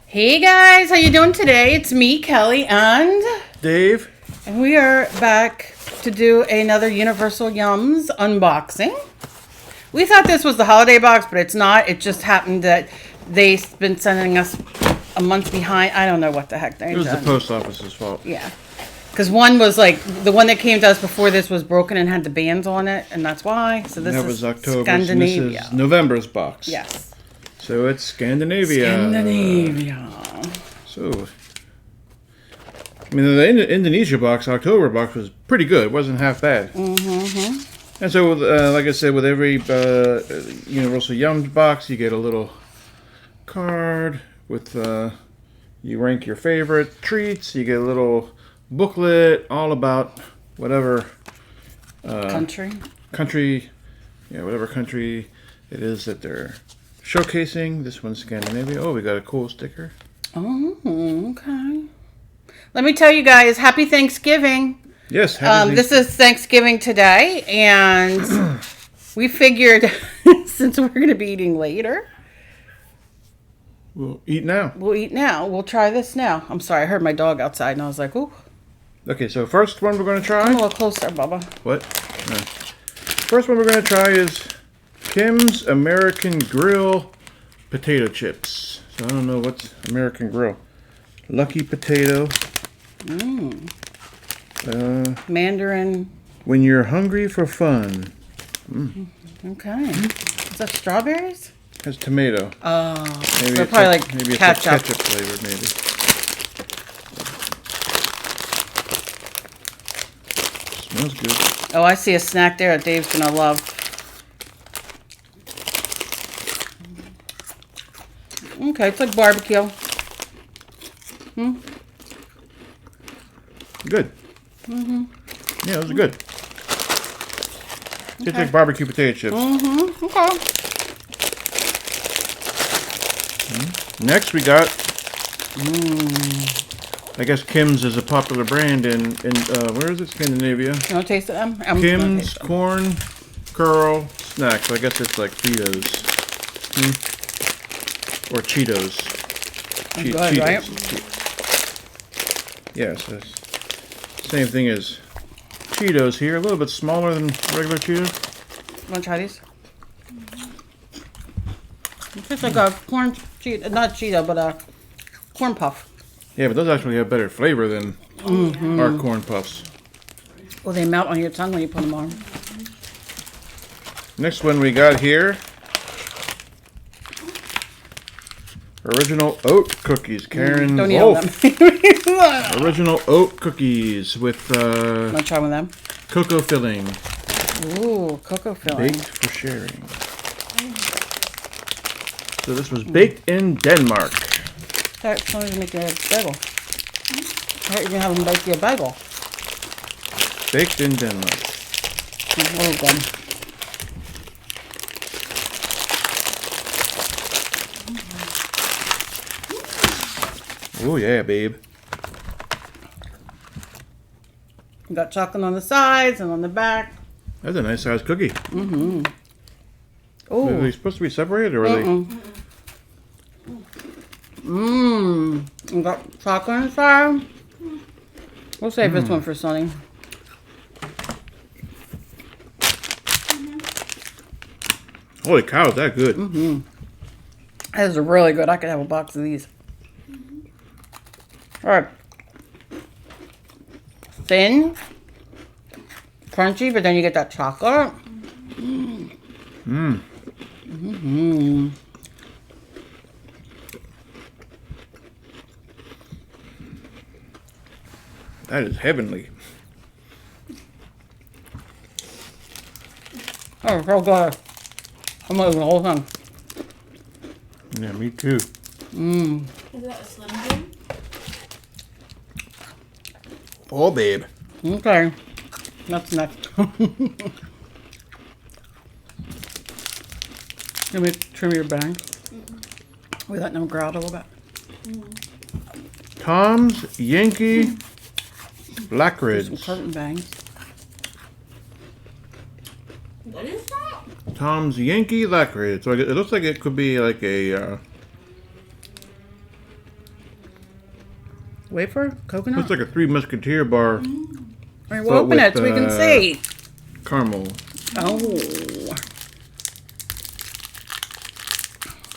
Hey guys, how you doing today? It's me, Kelly, and Dave. And we are back to do another Universal Yums unboxing. We thought this was the holiday box, but it's not. It just happened that they've been sending us a month behind. I don't know what the heck they've done. It was the post office's fault. Yeah. Because one was like, the one that came to us before this was broken and had the bands on it, and that's why. So this is October. Scandinavia. This is November's box. Yes. So it's Scandinavia. Scandinavia. So, I mean, the Indonesia box, October box, was pretty good. It wasn't half bad. Mm-hmm. And so, like I said, with every Universal Yums box, you get a little card with, you rank your favorite treats. You get a little booklet all about whatever Country, whatever country it is that they're showcasing. This one's Scandinavia. Oh, we got a cool sticker. Oh, okay. Let me tell you guys, happy Thanksgiving. Yes, this is Thanksgiving today, and we figured since we're going to be eating later, we'll eat now. We'll try this now. I'm sorry, I heard my dog outside, and I was like, ooh. Okay, so first one we're going to try. Come a little closer, Bubba. What? No. First one we're going to try is Kim's American Grill potato chips. So I don't know what's American Grill. Lucky potato. Mandarin. When you're hungry for fun. Okay. Is that strawberries? Has tomato. Oh, maybe so it's probably like, like maybe ketchup. It's like ketchup flavored, maybe. Smells good. Oh, I see a snack there that Dave's gonna love. Okay, it's like barbecue. Good. Yeah, those are good. It's like barbecue potato chips. Okay. Next we got, I guess Kim's is a popular brand in where is it? Scandinavia. You want to taste them? Kim's corn curl snack. So I guess it's like Fritos. Or Cheetos. Good, Cheetos. right? Yes, same thing as Cheetos here. A little bit smaller than regular Cheetos. Want to try these? It's just like a corn Cheeto, not Cheeto, but a corn puff. Yeah, but those actually have better flavor than our corn puffs. Well, they melt on your tongue when you put them on. Next one we got here. Original Oat Cookies, Karen Don't eat Wolf. them. Original Oat Cookies with Want to try one of them? cocoa filling. Ooh, cocoa filling. Baked for sharing. So this was baked in Denmark. Somebody's making a bagel. I heard you're going to have them bake you a bagel. Baked in Denmark. Oh, good. Oh yeah, babe. You got chocolate on the sides and on the back. That's a nice sized cookie. Oh. Are they supposed to be separated or are they? You got chocolate inside. We'll save this one for Sonny. Holy cow, is that good? That is really good. I could have a box of these. All right. Thin, crunchy, but then you get that chocolate. That is heavenly. Oh, so good. I'm gonna eat the whole thing. Yeah, me too. Is that a Slim Jim? Oh, babe. Okay. That's next. Let me trim your bangs. We let them grow out a little bit. Tom's Yankee Some Blackridge. curtain bangs. What is that? Tom's Yankee Lacquer. So it looks like it could be like a Wafer? Coconut? Looks like a Three Musketeer bar. All right, we'll but open it with, so we can see. Caramel. Oh.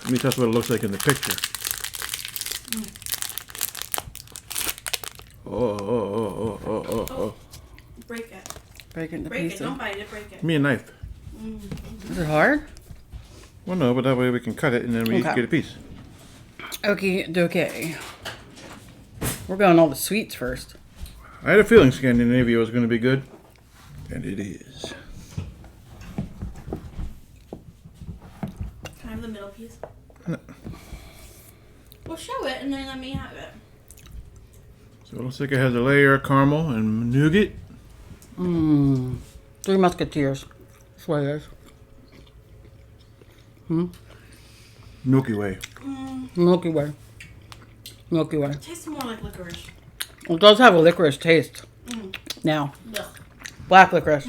Let me tell you what it looks like in the picture. Oh. Break it. Break it into Break it. pieces. Don't bite it. Break it. Give me a knife. Is it hard? Well, no, but that way we can cut it and then we Okay. get a piece. Okay, okay. We're going all the sweets first. I had a feeling Scandinavia was going to be good. And it is. Can I have the middle piece? No. Well, show it and then let me have it. So it looks like it has a layer of caramel and nougat. Mmm. Three Musketeers. That's what it is. Milky Way. Milky Way. Milky Way. It tastes more like licorice. It does have a licorice taste. Now. Ugh. Black licorice.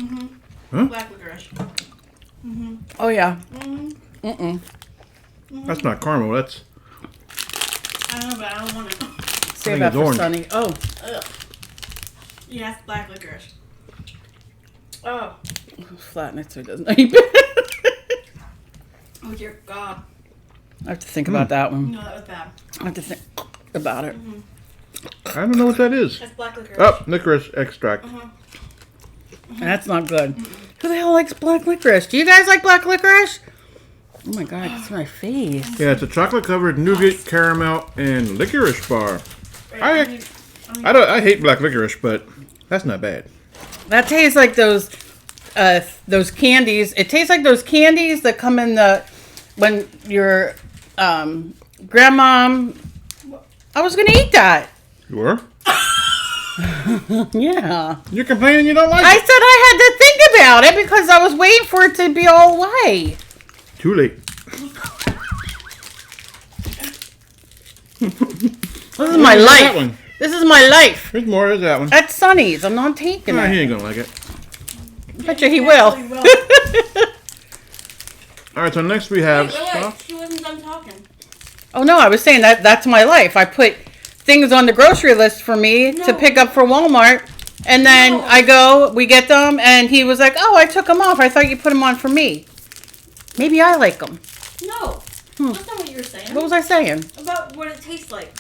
Huh? Black licorice. Oh, yeah. That's not caramel. That's I don't know, but I don't want it. Save think that it's for orange. Sunny. Oh. Ugh. Yeah, it's black licorice. Oh. Flatten it so it doesn't eat. Oh, dear God. I have to think about that one. No, that was bad. I have to think about it. I don't know what that is. That's black licorice. Oh, licorice extract. That's not good. Who the hell likes black licorice? Do you guys like black licorice? Oh my God, it's my face. Yeah, it's a chocolate covered nougat, caramel, and licorice bar. Right, I hate black licorice, but that's not bad. That tastes like those candies. It tastes like those candies that come in when your grandma. I was gonna eat that. You were? Yeah. You're complaining you don't like I it? said I had to think about it because I was waiting for it to be all away. Too late. This is my That life. one. This is my life. There's more. There's that one. That's Sonny's. I'm not taking Nah, he it. ain't gonna like it. I bet you he will. Wait, All right, so next we have wait. stuff. She wasn't done talking. Oh no, I was saying that's my life. I put things on the grocery list for me to No. pick up for Walmart, and then No. we get them, and he was like, "Oh, I took them off. I thought you put them on for me. Maybe I like them." No. That's not what you were saying. What was I saying? About what it tastes like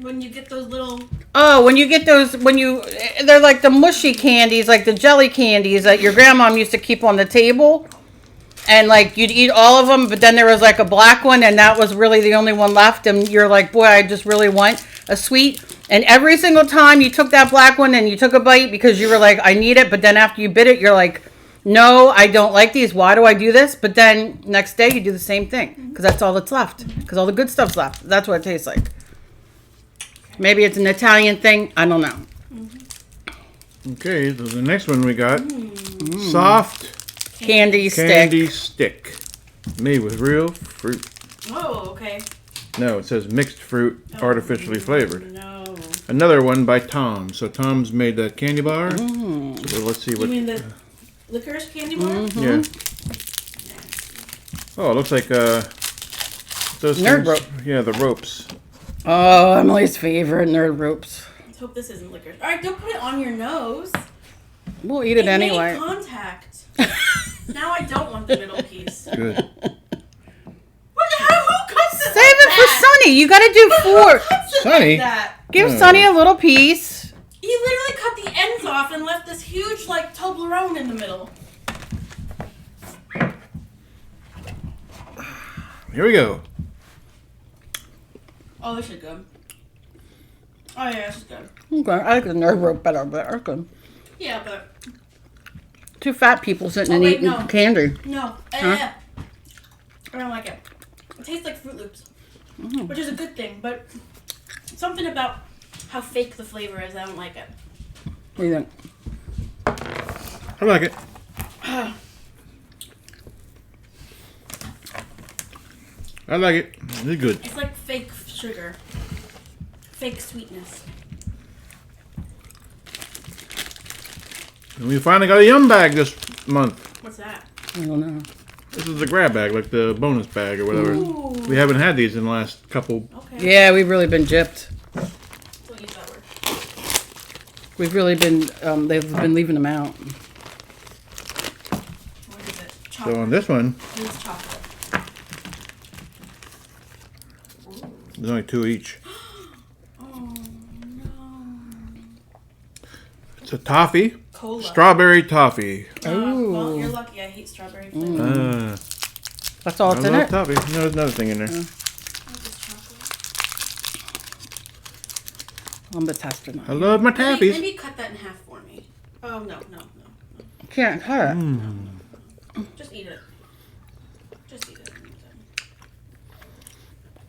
when you get those little. Oh, when you get those, they're like the mushy candies, like the jelly candies that your grandma used to keep on the table. And like you'd eat all of them, but then there was like a black one, and that was really the only one left. And you're like, boy, I just really want a sweet. And every single time you took that black one and you took a bite because you were like, I need it. But then after you bit it, you're like, no, I don't like these. Why do I do this? But then next day you do the same thing because that's all that's left. Because all the good stuff's left. That's what it tastes like. Maybe it's an Italian thing. I don't know. Okay, so the next one we got soft Candy stick. candy stick made with real fruit. Oh, okay. No, it says mixed fruit, artificially flavored. No. Another one by Tom. So Tom's made that candy bar. So let's see You what. mean the licorice candy bar? Yeah. Oh, it looks like those Nerd things- rope. Yeah, the ropes. Oh, Emily's favorite nerd ropes. Let's hope this isn't licorice. All right, don't put it on your nose. We'll eat it anyway. Made contact. Now I don't want the middle piece. Good. What the hell? Who cuts it? Save it for Sunny. You got to do four. Sunny? That? Give Sunny a little piece. You literally cut the ends off and left this huge, like, Toblerone in the middle. Here we go. Oh, this is good. Oh, yeah, this is good. Okay, I like the nerd rope better, but that's good. Yeah, but Two fat people sitting and wait, eating no. candy. no. Huh? I don't like it. It tastes like Fruit Loops, which is a good thing, but something about how fake the flavor is, I don't like it. What do you think? I like it. I like it. It's good. It's like fake sugar. Fake sweetness. And we finally got a yum bag this month. What's that? I don't know. This is the grab bag, like the bonus bag or whatever. Ooh. We haven't had these in the last couple. Okay. Yeah, we've really been gypped. We'll use that We've really been, they've been leaving them out. What is it? So Chocolate. on this one, It is chocolate. there's only 2 each. Oh no. It's a toffee. Cola. Strawberry toffee. Well, you're lucky. I hate strawberry flavor. That's all I it's in love it? toffee. No, there's another thing in there. I just chocolate. I'm the tester now. I love my taffies. Maybe cut that in half for me. Oh no. Can't cut it. Just eat it. Just eat it.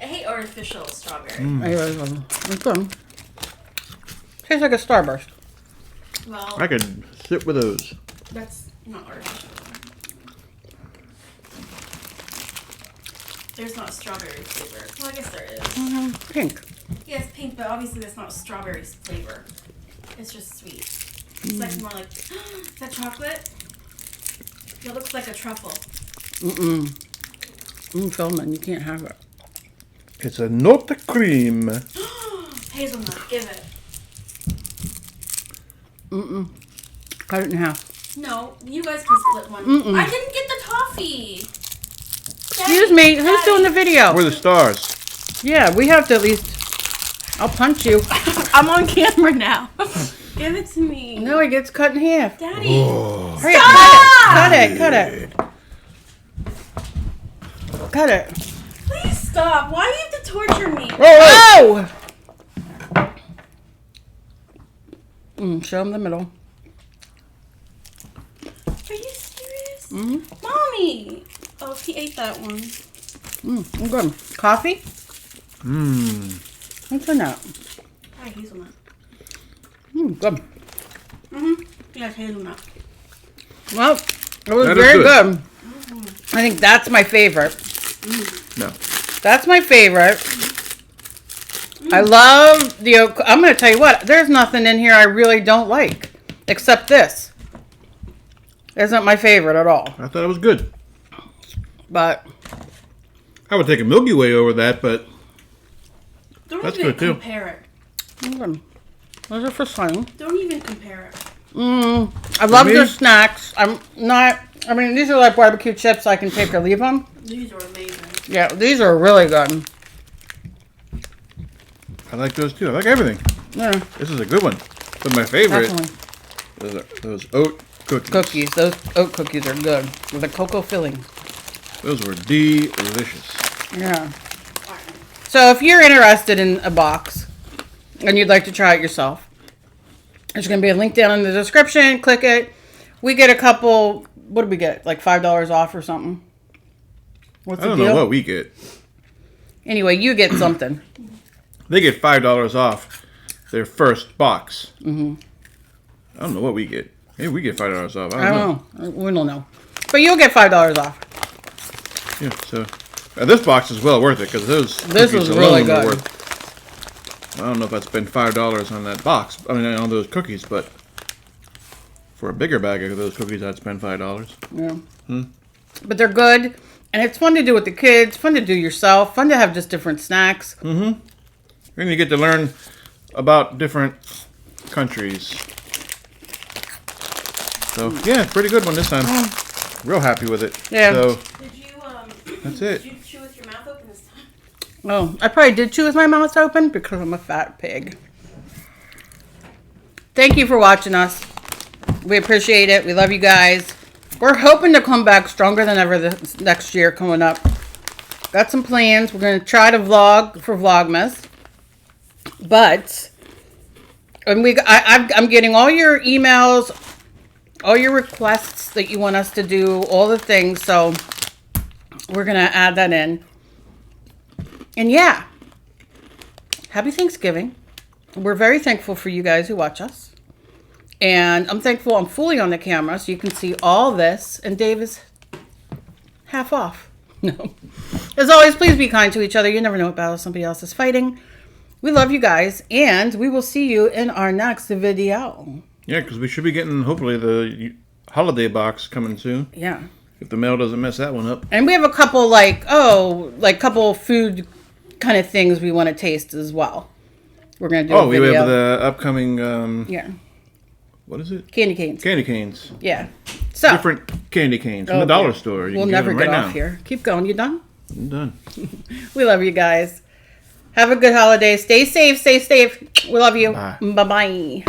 I hate artificial strawberry. It's good. Tastes like a Starburst. Well, I could sit with those. that's not artificial. There's not strawberry flavor. Well, I guess there is. Pink. Yeah, it's pink, but obviously that's not strawberry flavor. It's just sweet. It's like more like, is that chocolate? It looks like a truffle. Feldman, you can't have it. It's a note cream. Hazelnut, give it. Cut it in half. No, you guys can split one. I didn't get the toffee. Excuse me, who's doing the video? We're the stars. Yeah, we have to at least... I'll punch you. I'm on camera now. Give it to me. No, it gets cut in half. Daddy. Hurry up, cut it. Cut it. Please stop. Why do you have to torture me? Oh! Show him the middle. Are you serious? Mommy. Oh, he ate that one. I'm good. Coffee? What's in that? Try hazelnut. Good. Yes, hazelnut. Well, it was That is very good. good. I think that's my favorite. No. That's my favorite. I love the oat. I'm going to tell you what. There's nothing in here I really don't like. Except this. Isn't my favorite at all. I thought it was good. But I would take a Milky Way over that, but Don't That's even good, too. compare it. those are for fun. Don't even compare it. I love me? their snacks. I'm not. I mean, these are like barbecue chips. I can take or leave them. These are amazing. Yeah, these are really good. I like those too. I like everything. Yeah, This is a good one. But my favorite, definitely. those oat cookies. Cookies. Those oat cookies are good with a cocoa filling. Those were delicious. Yeah. So if you're interested in a box and you'd like to try it yourself, there's going to be a link down in the description. Click it. We get a couple. What do we get? Like $5 off or something? What's I the don't deal? know what we get. Anyway, you get something. They get $5 off their first box. I don't know what we get. Maybe we get $5 off. I don't know. We don't know. But you'll get $5 off. Yeah, so this box is well worth it because those This cookies was really alone were good. worth. I don't know if I'd spend $5 on that box. I mean, on those cookies, but for a bigger bag of those cookies, I'd spend $5. Yeah. But they're good. And it's fun to do with the kids. Fun to do yourself. Fun to have just different snacks. And you get to learn about different countries. So yeah, pretty good one this time. Real happy with it. Yeah. So Did you that's it. Did you chew with your mouth open this time? Oh, I probably did chew with my mouth open because I'm a fat pig. Thank you for watching us. We appreciate it. We love you guys. We're hoping to come back stronger than ever this next year coming up. Got some plans. We're going to try to vlog for Vlogmas. But and I'm getting all your emails, all your requests that you want us to do, all the things. So we're going to add that in. And yeah, happy Thanksgiving. We're very thankful for you guys who watch us. And I'm thankful I'm fully on the camera so you can see all this. And Dave is half off. No. As always, please be kind to each other. You never know what battle somebody else is fighting. We love you guys. And we will see you in our next video. Yeah, because we should be getting hopefully the holiday box coming soon. Yeah. If the mail doesn't mess that one up. And we have a couple couple food kind of things we want to taste as well. We're going to do a We video. have the upcoming Yeah. What is it? Candy canes. Candy canes. Yeah. So Different candy canes from the dollar store. You we'll can never them right get now. off here. Keep going. You done? I'm done. We love you guys. Have a good holiday. Stay safe. Stay safe. We love you. Bye. Bye-bye.